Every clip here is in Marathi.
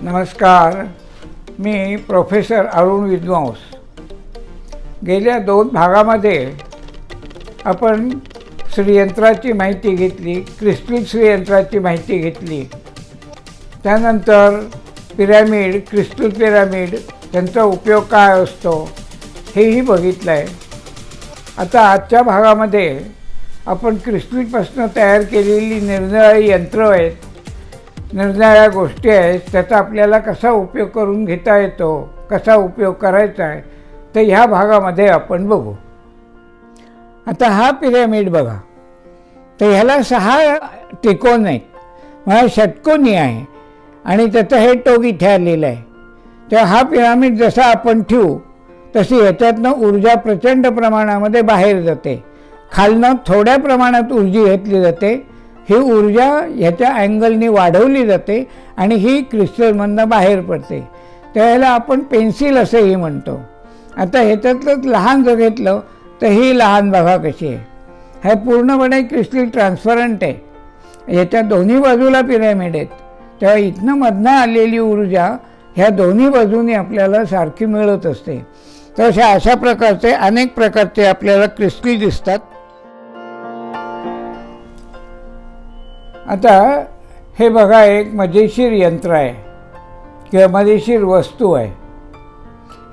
नमस्कार. मी प्रोफेसर अरुण विद्वांस. गेल्या 2 भागामध्ये आपण श्रीयंत्राची माहिती घेतली, क्रिस्टल श्रीयंत्राची माहिती घेतली. त्यानंतर पिरॅमिड, क्रिस्टल पिरॅमिड, त्यांचा उपयोग काय असतो हेही बघितलं आहे. आता आजच्या भागामध्ये आपण क्रिस्टलपासून तयार केलेली निरनिराळी यंत्र आहेत, निरनिराळ्या गोष्टी आहेत, त्याचा आपल्याला कसा उपयोग करून घेता येतो, कसा उपयोग करायचा आहे, तर ह्या भागामध्ये आपण बघू. आता हा पिरॅमिड बघा, तर ह्याला 6 त्रिकोण आहेत, म्हणजे षटकोनी आहे आणि त्याचं हे टोक इथे आलेलं आहे. तेव्हा हा पिरॅमिड जसा आपण ठेवू तशी ह्याच्यातनं ऊर्जा प्रचंड प्रमाणामध्ये बाहेर जाते. खालनं थोड्या प्रमाणात ऊर्जा घेतली जाते. ही ऊर्जा ह्याच्या अँगलनी वाढवली जाते आणि ही क्रिस्टलमधनं बाहेर पडते. त्यावेळेला आपण पेन्सिल असंही म्हणतो. आता ह्याच्यातलंच लहान जर घेतलं तर ही लहान बघा कशी आहे. हे पूर्णपणे क्रिस्टल ट्रान्सपरंट आहे. ह्याच्या दोन्ही बाजूला पिरॅमिड आहेत. तेव्हा इथनं मधनं आलेली ऊर्जा ह्या दोन्ही बाजूंनी आपल्याला सारखी मिळत असते. तर अशा प्रकारचे अनेक प्रकारचे आपल्याला क्रिस्टल दिसतात. आता हे बघा, एक मजेशीर यंत्र आहे किंवा मजेशीर वस्तू आहे.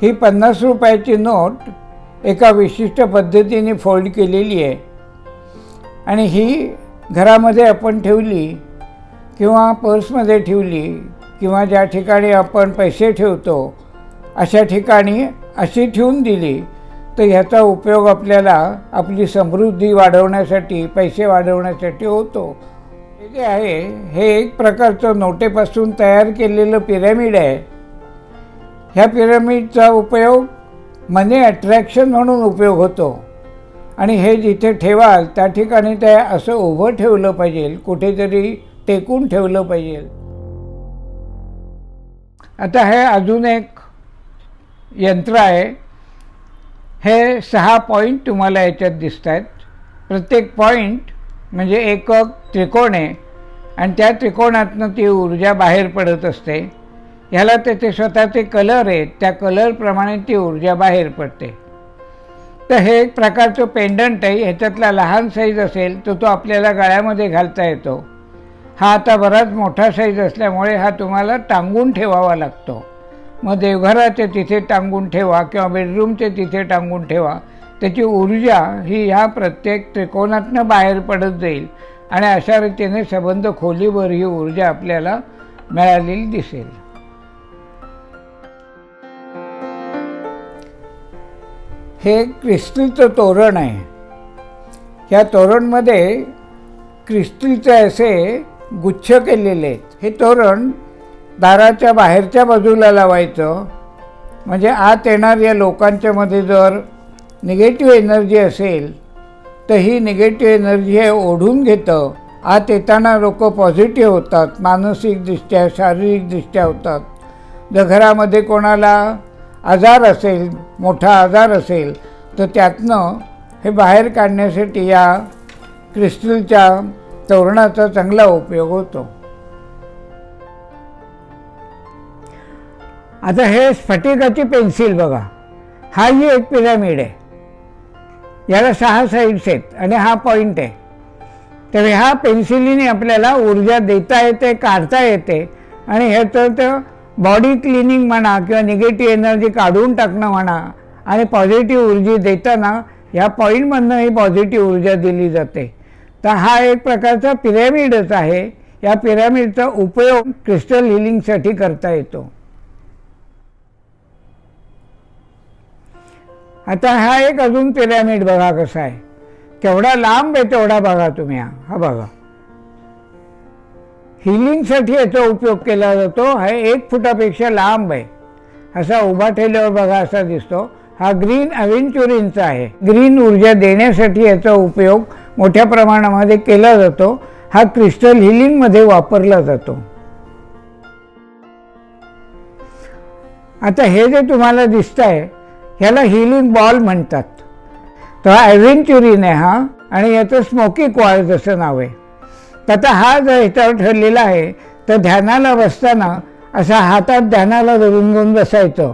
ही 50 रुपयाची नोट एका विशिष्ट पद्धतीने फोल्ड केलेली आहे आणि ही घरामध्ये आपण ठेवली किंवा पर्समध्ये ठेवली किंवा ज्या ठिकाणी आपण पैसे ठेवतो अशा ठिकाणी अशी ठेवून दिली तर ह्याचा उपयोग आपल्याला आपली समृद्धी वाढवण्यासाठी, पैसे वाढवण्यासाठी होतो. हे जे आहे हे एक प्रकारचं नोटेपासून तयार केलेलं पिरॅमिड आहे. ह्या पिरॅमिडचा उपयोग मनी अट्रॅक्शन म्हणून उपयोग होतो आणि हे जिथे ठेवाल त्या ठिकाणी ते असं उभं ठेवलं पाहिजे, कुठेतरी टेकून ठेवलं पाहिजे. आता हे अजून एक यंत्र आहे. हे 6 पॉईंट तुम्हाला याच्यात दिसत आहेत. प्रत्येक पॉईंट म्हणजे एक त्रिकोण आहे आणि त्या त्रिकोणातनं ती ऊर्जा बाहेर पडत असते. ह्याला त्याचे स्वतःचे कलर आहेत, त्या कलरप्रमाणे ती ऊर्जा बाहेर पडते. तर हे एक प्रकारचं पेंडंट आहे. ह्याच्यातला लहान साईज असेल तर तो आपल्याला गळ्यामध्ये घालता येतो. हा आता बराच मोठा साईज असल्यामुळे हा तुम्हाला टांगून ठेवावा लागतो. मग देवघराच्या तिथे टांगून ठेवा किंवा बेडरूमच्या तिथे टांगून ठेवा. त्याची ऊर्जा ही ह्या प्रत्येक त्रिकोणातनं बाहेर पडत जाईल आणि अशा रीतीने संबंध खोलीवर ही ऊर्जा आपल्याला मिळालेली दिसेल. हे क्रिस्टलचं तोरण आहे. ह्या तोरणमध्ये क्रिस्टलचे असे गुच्छ केलेले आहेत. हे तोरण दाराच्या बाहेरच्या बाजूला लावायचं, म्हणजे आत येणाऱ्या लोकांच्या मध्ये जर निगेटिव्ह एनर्जी असेल तर ही निगेटिव्ह एनर्जी हे ओढून घेतं. आत येताना लोक पॉझिटिव्ह होतात, मानसिकदृष्ट्या शारीरिकदृष्ट्या होतात. जर घरामध्ये कोणाला आजार असेल, मोठा आजार असेल तर त्यातनं हे बाहेर काढण्यासाठी या क्रिस्टलच्या तोरणाचा चांगला उपयोग होतो. आता हे स्फटिकाची पेन्सिल बघा. हा ही एक पिरॅमिड आहे. याला 6 साईड्स आहेत आणि हा पॉईंट आहे. तर ह्या पेन्सिलीने आपल्याला ऊर्जा देता येते, काढता येते आणि ह्याचं तर बॉडी क्लिनिंग म्हणा किंवा निगेटिव्ह एनर्जी काढून टाकणं म्हणा आणि पॉझिटिव्ह ऊर्जा देताना ह्या पॉईंटमधनं ही पॉझिटिव्ह ऊर्जा दिली जाते. तर हा एक प्रकारचा पिरॅमिडच आहे. या पिरॅमिडचा उपयोग क्रिस्टल हिलिंगसाठी करता येतो. आता हा एक अजून पिरॅमिड बघा कसा आहे. केवढा लांब आहे तेवढा बघा तुम्ही. हा बघा, हिलिंगसाठी याचा उपयोग केला जातो. हा 1 फुटापेक्षा लांब आहे. असा उभा ठेवल्यावर बघा असा दिसतो. हा ग्रीन अव्हेंचुरिनचा आहे. ग्रीन ऊर्जा देण्यासाठी याचा उपयोग मोठ्या प्रमाणामध्ये केला जातो. हा क्रिस्टल हिलिंगमध्ये वापरला जातो. आता हे जे तुम्हाला दिसत आहे ह्याला हिलिंग बॉल म्हणतात. तर हा ॲव्हेंचुरिन आहे हा आणि याचं स्मोकी क्वार्ट्ज असं नाव आहे. तर आता हा जर ह्याच्यावर ठरलेला आहे तर ध्यानाला बसताना असा हातात ध्यानाला धरून घेऊन बसायचं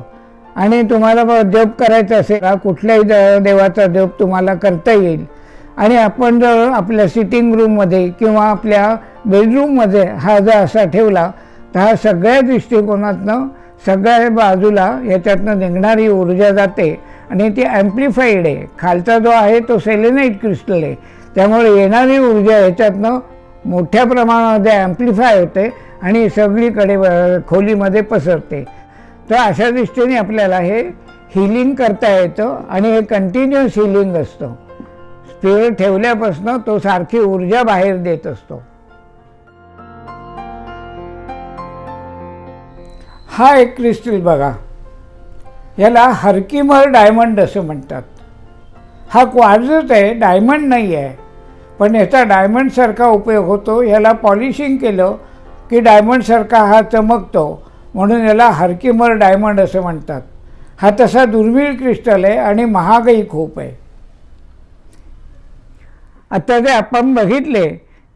आणि तुम्हाला जप करायचा असेल कुठल्याही देवाचा जप तुम्हाला करता येईल. आणि आपण जर आपल्या सिटिंग रूममध्ये किंवा आपल्या बेडरूममध्ये हा जर असा ठेवला तर हा सगळ्या दृष्टिकोनातनं सगळ्या बाजूला याच्यातनं निघणारी ऊर्जा जाते आणि ती ॲम्प्लिफाईड आहे. खालचा जो आहे तो सेलेनाईट क्रिस्टल आहे, त्यामुळे येणारी ऊर्जा याच्यातनं मोठ्या प्रमाणामध्ये ॲम्प्लिफाय होते आणि सगळीकडे खोलीमध्ये पसरते. तर अशा दृष्टीने आपल्याला हे हिलिंग करता येतं आणि हे कंटिन्युअस हिलिंग असतं. स्पिरिट ठेवल्यापासून तो सारखी ऊर्जा बाहेर देत असतो. हा एक क्रिस्टल बघा, याला हरकिमर डायमंड असं म्हणतात. हा क्वार्ट्झच आहे, डायमंड नाही आहे, पण याचा डायमंडसारखा उपयोग होतो. याला पॉलिशिंग केलं की डायमंडसारखा हा चमकतो, म्हणून याला हरकिमर डायमंड असं म्हणतात. हा तसा दुर्मिळ क्रिस्टल आहे आणि महागही खूप आहे. आता जे आपण बघितले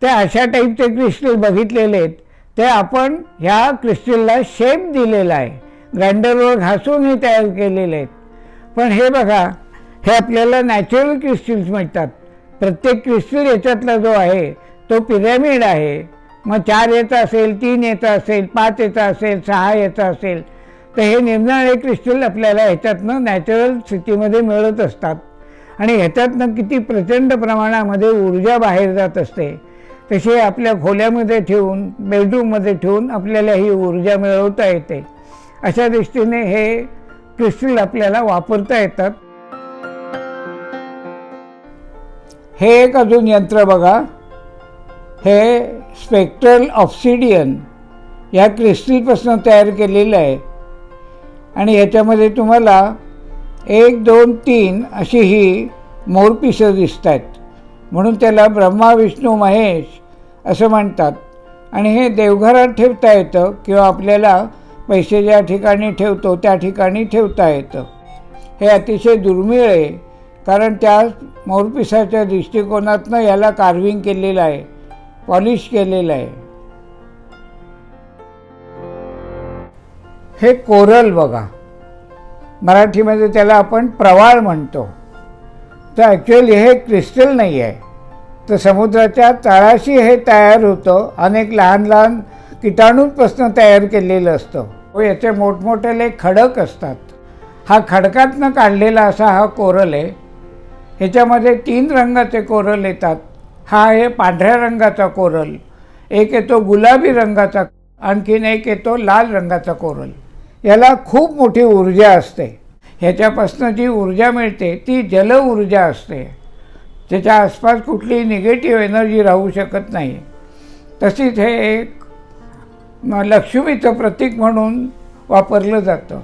ते अशा टाईपचे क्रिस्टल बघितलेले आहेत, ते आपण ह्या क्रिस्टलला शेप दिलेला आहे, ग्राइंडरवर घासून हे तयार केलेले आहेत. पण हे बघा, हे आपल्याला नॅचरल क्रिस्टल्स मिळतात. प्रत्येक क्रिस्टल याच्यातला जो आहे तो पिरॅमिड आहे. मग 4 याचा असेल, 3 याचा असेल, 5 याचा असेल, 6 याचा असेल. तर हे निरनिराळे क्रिस्टल आपल्याला ह्याच्यातनं नॅचरल स्थितीमध्ये मिळत असतात आणि ह्याच्यातनं किती प्रचंड प्रमाणामध्ये ऊर्जा बाहेर जात असते. तशी आपल्या खोल्यामध्ये ठेवून, बेडरूममध्ये ठेवून आपल्याला ही ऊर्जा मिळवता येते. अशा दृष्टीने हे क्रिस्टल आपल्याला वापरता येतात. हे एक अजून यंत्र बघा, हे स्पेक्ट्रल ऑब्सिडियन या क्रिस्टलपासून तयार केलेलं आहे आणि ह्याच्यामध्ये तुम्हाला 1, 2, 3 अशी ही मोरपिसं दिसत आहेत, म्हणून त्याला ब्रह्मा विष्णू महेश असं म्हणतात. आणि हे देवघरात ठेवता येतं किंवा आपल्याला पैसे ज्या ठिकाणी ठेवतो त्या ठिकाणी ठेवता येतं. हे अतिशय दुर्मिळ आहे, कारण त्या मोरपिसाच्या दृष्टिकोनातनं याला कार्विंग केलेलं आहे, पॉलिश केलेलं आहे. हे कोरल बघा, मराठीमध्ये त्याला आपण प्रवाळ म्हणतो. तर ॲक्च्युअली हे क्रिस्टल नाही आहे, तर समुद्राच्या तळाशी हे तयार होतं. अनेक लहान लहान कीटाणूंपासून तयार केलेलं असतं. याचे मोठमोठे खडक असतात. हा खडकातनं काढलेला असा हा कोरल आहे. ह्याच्यामध्ये 3 रंगाचे कोरल येतात. हा आहे पांढऱ्या रंगाचा कोरल, एक येतो गुलाबी रंगाचा, आणखीन एक येतो लाल रंगाचा कोरल. याला खूप मोठी ऊर्जा असते. ह्याच्यापासून जी ऊर्जा मिळते ती जल ऊर्जा असते. त्याच्या आसपास कुठलीही निगेटिव्ह एनर्जी राहू शकत नाही. तशीच हे एक लक्ष्मीचं प्रतीक म्हणून वापरलं जातं.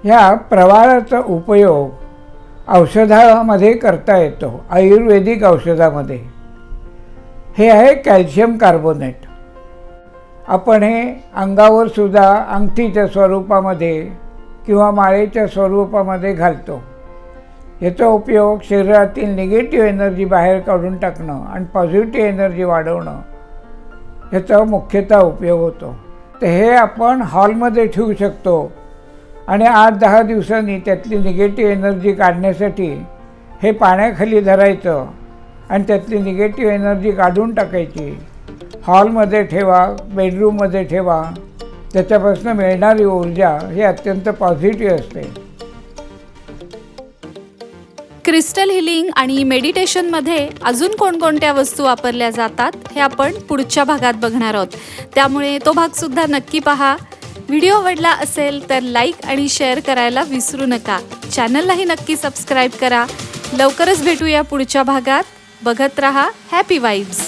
ह्या प्रवाळाचा उपयोग औषधामध्ये करता येतो, आयुर्वेदिक औषधामध्ये. हे आहे कॅल्शियम कार्बोनेट. आपण हे अंगावर सुद्धा अंगठीच्या स्वरूपामध्ये किंवा माळेच्या स्वरूपामध्ये घालतो. याचा उपयोग शरीरातील निगेटिव्ह एनर्जी बाहेर काढून टाकणं आणि पॉझिटिव्ह एनर्जी वाढवणं याचा मुख्यतः उपयोग होतो. तर हे आपण हॉलमध्ये ठेवू शकतो आणि 8-10 दिवसांनी त्यातली निगेटिव्ह एनर्जी काढण्यासाठी हे पाण्याखाली धरायचं आणि त्यातली निगेटिव्ह एनर्जी काढून टाकायची. हॉलमध्ये ठेवा, बेडरूममध्ये ठेवा. त्याच्यापासून मिळणारी ऊर्जा ही अत्यंत पॉझिटिव्ह असते. क्रिस्टल हिलिंग आणि मेडिटेशनमध्ये अजून कोणकोणत्या वस्तू वापरल्या जातात हे आपण पुढच्या भागात बघणार आहोत, त्यामुळे तो भागसुद्धा नक्की पहा. व्हिडिओ आवडला असेल तर लाईक आणि शेअर करायला विसरू नका. चॅनललाही नक्की सबस्क्राईब करा. लवकरच भेटूया पुढच्या भागात. बघत रहा हॅपी वाइब्स.